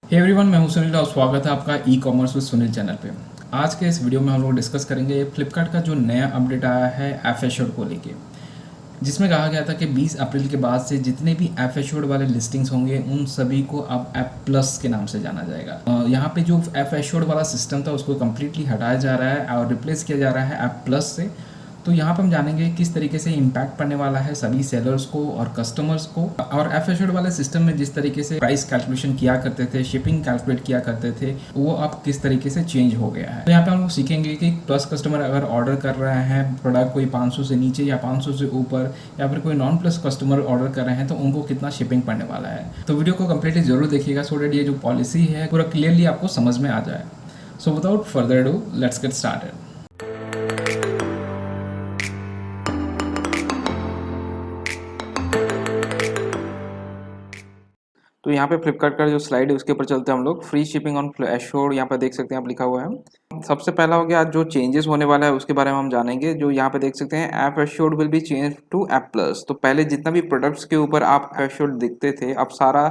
Hey everyone, मैं हूं सुनील और स्वागत है आपका e commerce with Sunil channel पे। आज के इस वीडियो में हम लोग डिस्कस करेंगे फ्लिपकार्ट का जो नया अपडेट आया है एफ एश्योर्ड को लेके, जिसमें कहा गया था कि 20 अप्रैल के बाद से जितने भी एफ एश्योर्ड वाले लिस्टिंग्स होंगे उन सभी को अब ऐप प्लस के नाम से जाना जाएगा। यहाँ पे जो एफ एश्योर्ड वाला सिस्टम था उसको कम्प्लीटली हटाया जा रहा है और रिप्लेस किया जा रहा है ऐप प्लस से। तो यहाँ पर हम जानेंगे किस तरीके से इम्पैक्ट पड़ने वाला है सभी सेलर्स को और कस्टमर्स को, और एफ एश्योर्ड वाले सिस्टम में जिस तरीके से प्राइस कैलकुलेशन किया करते थे, शिपिंग कैलकुलेट किया करते थे, वो अब किस तरीके से चेंज हो गया है। तो यहाँ पे हम लोग सीखेंगे कि प्लस कस्टमर अगर ऑर्डर कर रहे हैं प्रोडक्ट कोई 500 से नीचे या 500 से ऊपर, या फिर कोई नॉन प्लस कस्टमर ऑर्डर कर रहे हैं तो उनको कितना शिपिंग पड़ने वाला है। तो वीडियो को कम्प्लीटली जरूर देखिएगा सो डेट ये जो पॉलिसी है पूरा क्लियरली आपको समझ में आ जाए। So without further do let's get started. तो यहाँ पे फ्लिपकार्ट का जो स्लाइड है उसके ऊपर चलते हैं हम लोग। फ्री शिपिंग ऑन एश्योर्ड यहाँ पे देख सकते हैं आप, लिखा हुआ है। सबसे पहला हो गया जो चेंजेस होने वाला है उसके बारे में हम जानेंगे। जो यहाँ पे देख सकते हैं app assured will be change to app plus. तो पहले जितना भी प्रोडक्ट्स के ऊपर आप एश्योर्ड दिखते थे अब सारा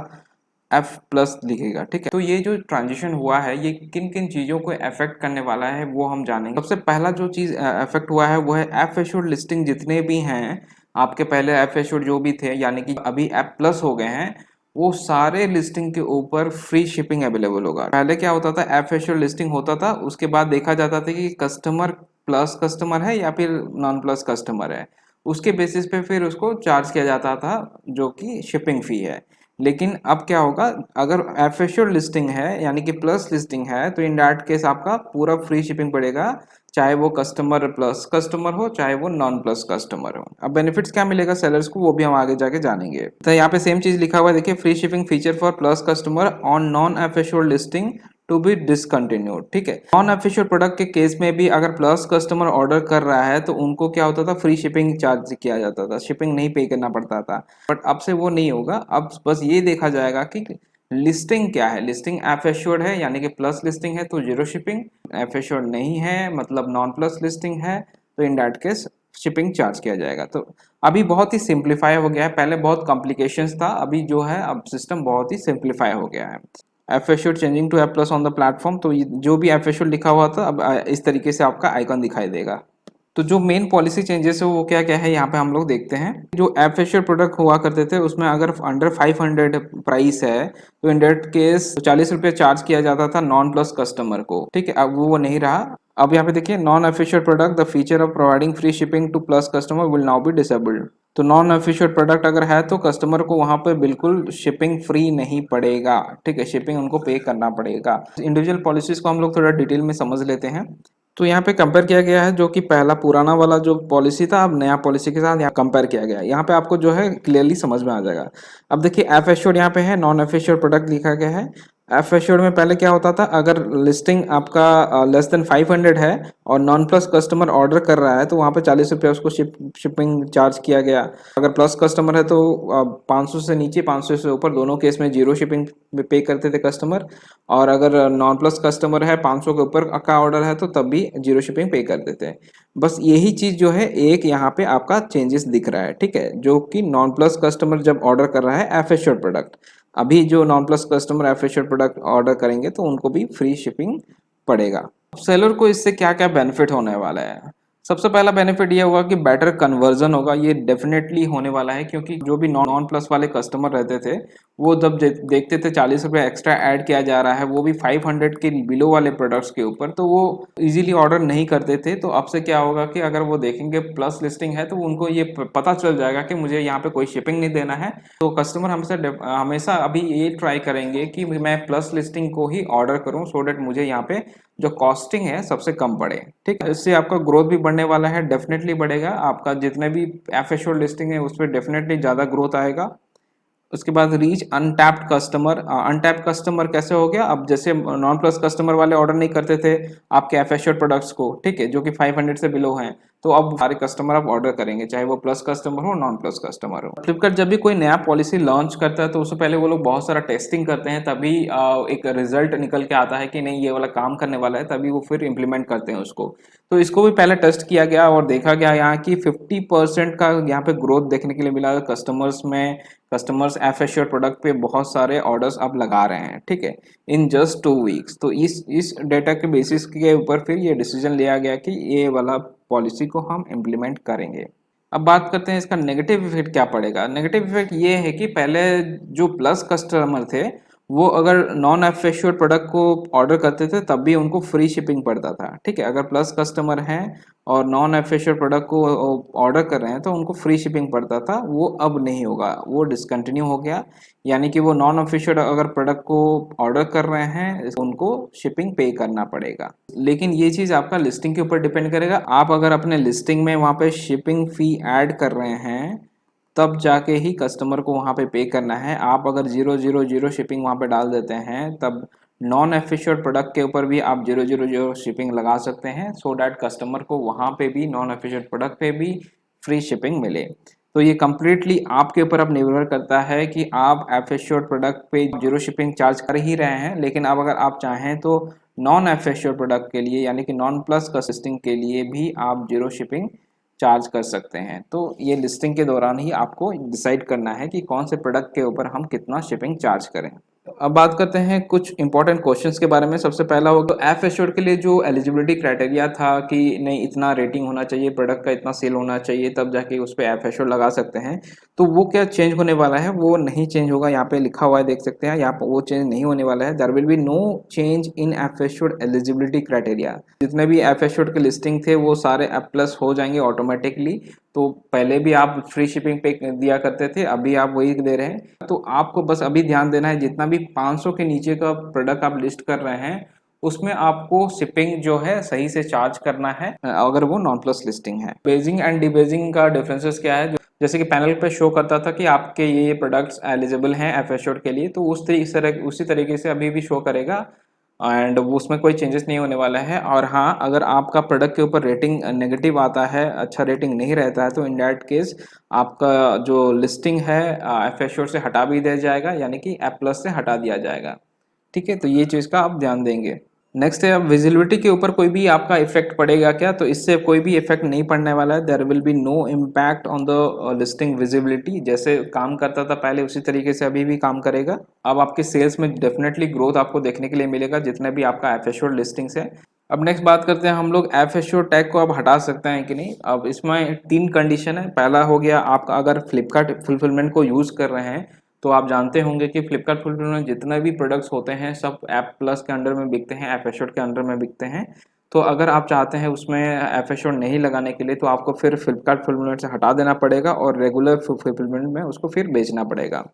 एफ प्लस दिखेगा, ठीक है। तो ये जो ट्रांजिशन हुआ है ये किन किन चीज़ों को अफेक्ट करने वाला है वो हम जानेंगे। सबसे पहला जो चीज़ अफेक्ट हुआ है वो है एफ एश्योर्ड लिस्टिंग जितने भी हैं आपके, पहले एफ एश्योर्ड जो भी थे यानी कि अभी ऐप प्लस हो गए हैं, वो सारे लिस्टिंग के ऊपर फ्री शिपिंग अवेलेबल होगा। पहले क्या होता था, एफ एश्योर्ड लिस्टिंग होता था, उसके बाद देखा जाता था कि कस्टमर प्लस कस्टमर है या फिर नॉन प्लस कस्टमर है, उसके बेसिस पे फिर उसको चार्ज किया जाता था जो कि शिपिंग फी है। लेकिन अब क्या होगा, अगर एफ एश्योर्ड लिस्टिंग है यानी कि प्लस लिस्टिंग है तो इन दैट केस आपका पूरा फ्री शिपिंग पड़ेगा, चाहे वो कस्टमर प्लस कस्टमर हो चाहे वो नॉन प्लस कस्टमर हो। अब बेनिफिट्स क्या मिलेगा सेलर्स को वो भी हम आगे जाके जानेंगे। तो यहाँ पे सेम चीज लिखा हुआ है, देखिए, free shipping feature for plus customer on non F assured listing to be discontinued, ठीक है। नॉन एफिशिएंट प्रोडक्ट के केस में भी अगर प्लस कस्टमर ऑर्डर कर रहा है तो उनको क्या होता था, फ्री शिपिंग चार्ज किया जाता था, शिपिंग नहीं पे करना पड़ता था। बट अब से वो नहीं होगा, अब बस ये देखा जाएगा कि लिस्टिंग क्या है। लिस्टिंग एफ एश्योर्ड है यानी कि प्लस लिस्टिंग है तो जीरो शिपिंग, एफ एश्योर्ड नहीं है मतलब नॉन प्लस लिस्टिंग है तो in that case shipping charge किया जाएगा। तो अभी बहुत ही सिंप्लीफाई हो गया है, पहले बहुत कॉम्प्लिकेशंस था, अभी जो है अब सिस्टम बहुत ही सिंप्लीफाई हो गया है। F assured changing to F plus on the platform, तो जो भी एफ एश्योर्ड लिखा हुआ था अब इस तरीके से आपका आइकन दिखाई देगा। तो जो मेन पॉलिसी चेंजेस है वो क्या क्या है यहाँ पे हम लोग देखते हैं। जो एफ एश्योर्ड प्रोडक्ट हुआ करते थे उसमें अगर अंडर 500 प्राइस है तो इन डेट केस 40 रुपये चार्ज किया जाता था नॉन प्लस कस्टमर को, ठीक है। अब वो नहीं रहा। अब यहाँ पे देखिए, non efficient product the feature of providing free shipping to plus customer will now be disabled. तो नॉन एफिशिएंट प्रोडक्ट अगर है तो कस्टमर को वहां पे बिल्कुल शिपिंग फ्री नहीं पड़ेगा, ठीक है, शिपिंग उनको पे करना पड़ेगा। इंडिविजुअल पॉलिसीज को हम लोग थोड़ा डिटेल में समझ लेते हैं। तो यहाँ पे कंपेयर किया गया है जो कि पहला पुराना वाला जो पॉलिसी था अब नया पॉलिसी के साथ यहाँ कंपेयर किया गया है। यहाँ पे आपको जो है क्लियरली समझ में आ जाएगा। अब देखिए, एफ एश्योर्ड यहाँ पे है, नॉन एफ एश्योर्ड प्रोडक्ट लिखा गया है। एफ एश्योर्ड में पहले क्या होता था, अगर लिस्टिंग आपका लेस देन 500 है और नॉन प्लस कस्टमर ऑर्डर कर रहा है तो वहाँ पे 40 रुपये उसको शिपिंग चार्ज किया गया। अगर प्लस कस्टमर है तो 500 से नीचे 500 से ऊपर दोनों केस में जीरो शिपिंग पे करते थे कस्टमर, और अगर नॉन प्लस कस्टमर है 500 के ऊपर का ऑर्डर है तो तब भी जीरो शिपिंग पे कर देते हैं। बस यही चीज जो है एक यहाँ पे आपका चेंजेस दिख रहा है, ठीक है, जो कि नॉन प्लस कस्टमर जब ऑर्डर कर रहा है एफ एश्योर्ड प्रोडक्ट, अभी जो non plus customer F assured product order करेंगे तो उनको भी फ्री शिपिंग पड़ेगा। सेलर को इससे क्या क्या बेनिफिट होने वाला है। सबसे पहला बेनिफिट ये होगा कि बेटर कन्वर्जन होगा, ये डेफिनेटली होने वाला है, क्योंकि जो भी नॉन प्लस वाले कस्टमर रहते थे वो जब देखते थे 40 रुपये एक्स्ट्रा ऐड किया जा रहा है वो भी 500 के बिलो वाले प्रोडक्ट्स के ऊपर, तो वो इजीली ऑर्डर नहीं करते थे। तो अब से क्या होगा कि अगर वो देखेंगे प्लस लिस्टिंग है तो उनको ये पता चल जाएगा कि मुझे यहाँ पे कोई शिपिंग नहीं देना है, तो कस्टमर हमेशा हमेशा अभी ये ट्राई करेंगे कि मैं प्लस लिस्टिंग को ही ऑर्डर करूँ सो डेट मुझे यहाँ पे जो कॉस्टिंग है सबसे कम पड़े, ठीक है। इससे आपका ग्रोथ भी बढ़ने वाला है, डेफिनेटली बढ़ेगा आपका, जितने भी एफ एश्योर्ड लिस्टिंग है उस पर डेफिनेटली ज़्यादा ग्रोथ आएगा। उसके बाद reach untapped customer. Untapped customer कैसे हो गया, अब जैसे नॉन प्लस कस्टमर वाले ऑर्डर नहीं करते थे आपके एफ एश्योर्ड प्रोडक्ट्स को, ठीक है, जो कि 500 से बिलो हैं, तो अब सारे कस्टमर अब ऑर्डर करेंगे, चाहे वो प्लस कस्टमर हो नॉन प्लस कस्टमर हो। फ्लिपकार्ट जब भी कोई नया पॉलिसी लॉन्च करता है तो उससे पहले वो लोग बहुत सारा टेस्टिंग करते हैं, तभी एक रिजल्ट निकल के आता है कि नहीं ये वाला काम करने वाला है, तभी वो फिर इम्प्लीमेंट करते हैं उसको। तो इसको भी पहले टेस्ट किया गया और देखा गया यहाँ की 50% का यहाँ पे ग्रोथ देखने के लिए मिला कस्टमर्स में। कस्टमर्स एफ एश्योर्ड प्रोडक्ट पे बहुत सारे ऑर्डर्स अब लगा रहे हैं, ठीक है, इन जस्ट 2 वीक्स। तो इस डेटा के बेसिस के ऊपर फिर ये डिसीजन लिया गया कि ये वाला पॉलिसी को हम इम्प्लीमेंट करेंगे। अब बात करते हैं इसका नेगेटिव इफेक्ट क्या पड़ेगा। नेगेटिव इफेक्ट ये है कि पहले जो प्लस कस्टमर थे वो अगर नॉन एफ एश्योर्ड प्रोडक्ट को ऑर्डर करते थे तब भी उनको फ्री शिपिंग पड़ता था, ठीक है। अगर प्लस कस्टमर हैं और नॉन एफ एश्योर्ड प्रोडक्ट को ऑर्डर कर रहे हैं तो उनको फ्री शिपिंग पड़ता था, वो अब नहीं होगा, वो डिसकंटिन्यू हो गया। यानी कि वो नॉन एफ एश्योर्ड अगर प्रोडक्ट को ऑर्डर कर रहे हैं उनको शिपिंग पे करना पड़ेगा। लेकिन ये चीज़ आपका लिस्टिंग के ऊपर डिपेंड करेगा। आप अगर अपने लिस्टिंग में वहाँ पे शिपिंग फी ऐड कर रहे हैं तब जाके ही कस्टमर को वहाँ पे करना है। आप अगर 000 शिपिंग वहाँ पे डाल देते हैं तब नॉन एफिशिएंट प्रोडक्ट के ऊपर भी आप 000 शिपिंग लगा सकते हैं, सो डैट कस्टमर को वहाँ पे भी नॉन एफिशिएंट प्रोडक्ट पे भी फ्री शिपिंग मिले। तो ये कम्प्लीटली आपके ऊपर अब निर्भर करता है कि आप एफिशिएंट प्रोडक्ट पे 0 शिपिंग चार्ज कर ही रहे हैं, लेकिन अब अगर आप चाहें तो नॉन एफिशिएंट प्रोडक्ट के लिए यानी कि नॉन प्लस का लिस्टिंग के लिए भी आप 0 शिपिंग चार्ज कर सकते हैं। तो ये लिस्टिंग के दौरान ही आपको डिसाइड करना है कि कौन से प्रोडक्ट के ऊपर हम कितना शिपिंग चार्ज करें। अब बात करते हैं कुछ इंपॉर्टेंट क्वेश्चंस के बारे में। सबसे पहला होगा तो एफ एश्योर्ड के लिए जो एलिजिबिलिटी क्राइटेरिया था कि नहीं इतना रेटिंग होना चाहिए, प्रोडक्ट का इतना सेल होना चाहिए, तब जाके उस पर एफ एश्योर्ड लगा सकते हैं। तो वो क्या चेंज होने वाला है? वो नहीं चेंज होगा। यहाँ पे लिखा हुआ है, देख सकते हैं, यहाँ पर वो चेंज नहीं होने वाला है। There will be no change in F assured eligibility criteria. जितने भी एफ एश्योर्ड के लिस्टिंग थे वो सारे एफ प्लस हो जाएंगे ऑटोमेटिकली। तो पहले भी आप फ्री शिपिंग पे दिया करते थे, अभी आप वही दे रहे हैं। तो आपको बस अभी ध्यान देना है जितना भी 500 के नीचे का प्रोडक्ट आप लिस्ट कर रहे हैं उसमें आपको शिपिंग जो है सही से चार्ज करना है, अगर वो नॉन प्लस लिस्टिंग है। बेजिंग एंड डिबेजिंग का डिफरेंसेस क्या है? जैसे कि पैनल पे शो करता था कि आपके ये प्रोडक्ट्स एलिजिबल हैं एफ एश्योर्ड के लिए, तो उसी तरीके से अभी भी शो करेगा एंड उसमें कोई चेंजेस नहीं होने वाला है। और हाँ, अगर आपका प्रोडक्ट के ऊपर रेटिंग नेगेटिव आता है, अच्छा रेटिंग नहीं रहता है, तो इन दैट केस आपका जो लिस्टिंग है एफ एश्योर्ड से हटा भी दिया जाएगा, यानी कि एफ प्लस से हटा दिया जाएगा, ठीक है। तो ये चीज़ का आप ध्यान देंगे। नेक्स्ट है, अब विजिबिलिटी के ऊपर कोई भी आपका इफेक्ट पड़ेगा क्या? तो इससे कोई भी इफेक्ट नहीं पड़ने वाला है। There will be no impact on the listing visibility. जैसे काम करता था पहले उसी तरीके से अभी भी काम करेगा। अब आपके सेल्स में डेफिनेटली ग्रोथ आपको देखने के लिए मिलेगा जितने भी आपका एफ एश्योर्ड लिस्टिंग्स है। अब नेक्स्ट बात करते हैं हम लोग एफ एश्योर्ड टैग को अब हटा सकते हैं कि नहीं। अब इसमें 3 कंडीशन है। पहला हो गया, आपका अगर फ्लिपकार्ट फुलफिलमेंट को यूज़ कर रहे हैं तो आप जानते होंगे कि फ्लिपकार्ट फुलफिलमेंट जितने भी प्रोडक्ट्स होते हैं सब ऐप प्लस के अंडर में बिकते हैं, एफ एश्योर्ड के अंडर में बिकते हैं। तो अगर आप चाहते हैं उसमें एफ एश्योर्ड नहीं लगाने के लिए तो आपको फिर फ्लिपकार्ट फुलफिलमेंट से हटा देना पड़ेगा और रेगुलर फुलफिलमेंट में उसको फिर बेचना पड़ेगा।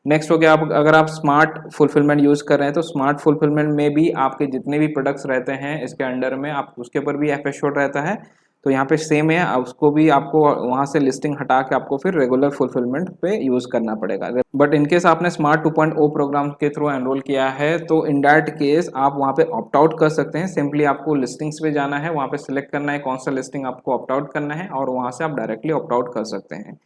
नेक्स्ट हो गया, आप अगर आप स्मार्ट फुलफिलमेंट यूज़ कर रहे हैं तो स्मार्ट फुलफिलमेंट में भी आपके जितने भी प्रोडक्ट्स रहते हैं इसके अंडर में आप उसके ऊपर भी एफ एश्योर्ड रहता है। तो यहाँ पे सेम है, उसको भी आपको वहाँ से लिस्टिंग हटा के आपको फिर रेगुलर फुलफिलमेंट पे यूज़ करना पड़ेगा। बट इनकेस आपने स्मार्ट 2.0 प्रोग्राम के थ्रू एनरोल किया है तो इन दैट केस आप वहाँ पे ऑप्ट आउट कर सकते हैं। सिंपली आपको लिस्टिंग्स पे जाना है, वहाँ पे सिलेक्ट करना है कौन सा लिस्टिंग आपको ऑप्ट आउट करना है और वहाँ से आप डायरेक्टली ऑप्ट आउट कर सकते हैं,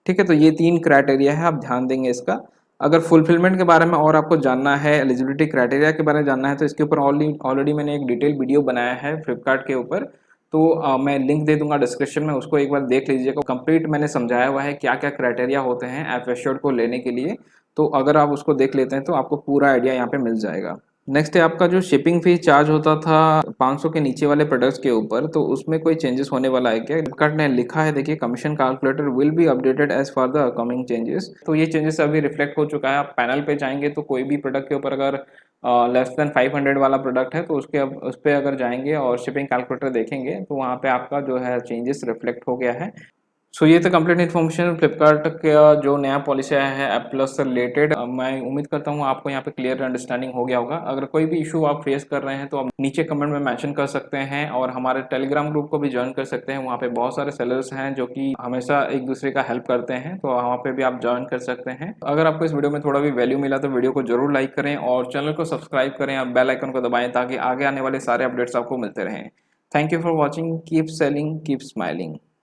ठीक है। तो ये 3 क्राइटेरिया है, आप ध्यान देंगे इसका। अगर फुलफिलमेंट के बारे में और आपको जानना है, एलिजिबिलिटी क्राइटेरिया के बारे में जानना है तो इसके ऊपर ऑलरेडी मैंने एक डिटेल वीडियो बनाया है फ्लिपकार्ट के ऊपर। तो मैं लिंक दे दूंगा डिस्क्रिप्शन में, उसको एक बार देख लीजिएगा। कंप्लीट मैंने समझाया हुआ है क्या क्या क्राइटेरिया होते हैं एफ एश्योर्ड को लेने के लिए। तो अगर आप उसको देख लेते हैं तो आपको पूरा आइडिया यहाँ पे मिल जाएगा। नेक्स्ट है आपका जो शिपिंग फी चार्ज होता था 500 के नीचे वाले प्रोडक्ट्स के ऊपर, तो उसमें कोई चेंजेस होने वाला है क्या? फ्लिपकार्ट ने लिखा है, देखिए, commission calculator will be updated as for the upcoming changes. तो ये चेंजेस अभी रिफ्लेक्ट हो चुका है। आप पैनल पे जाएंगे तो कोई भी प्रोडक्ट के ऊपर अगर लेस देन 500 वाला प्रोडक्ट है तो उस पर अगर जाएंगे और शिपिंग कैलकुलेटर देखेंगे तो वहाँ पे आपका जो है चेंजेस रिफ्लेक्ट हो गया है। सो ये तो कंप्लीट इन्फॉर्मेशन फ्लिपकार्ट का जो नया पॉलिसी आया है ऐप प्लस से रिलेटेड। मैं उम्मीद करता हूँ आपको यहाँ पे क्लियर अंडरस्टैंडिंग हो गया होगा। अगर कोई भी इशू आप फेस कर रहे हैं तो आप नीचे कमेंट में मेंशन कर सकते हैं और हमारे टेलीग्राम ग्रुप को भी ज्वाइन कर सकते हैं। वहाँ पे बहुत सारे सेलर्स हैं जो कि हमेशा एक दूसरे का हेल्प करते हैं, तो वहाँ पे भी आप ज्वाइन कर सकते हैं। अगर आपको इस वीडियो में थोड़ा भी वैल्यू मिला तो वीडियो को जरूर लाइक करें और चैनल को सब्सक्राइब करें, आप बेल आइकन को दबाएं ताकि आगे आने वाले सारे अपडेट्स आपको मिलते रहें। Thank you for watching, keep selling, keep smiling.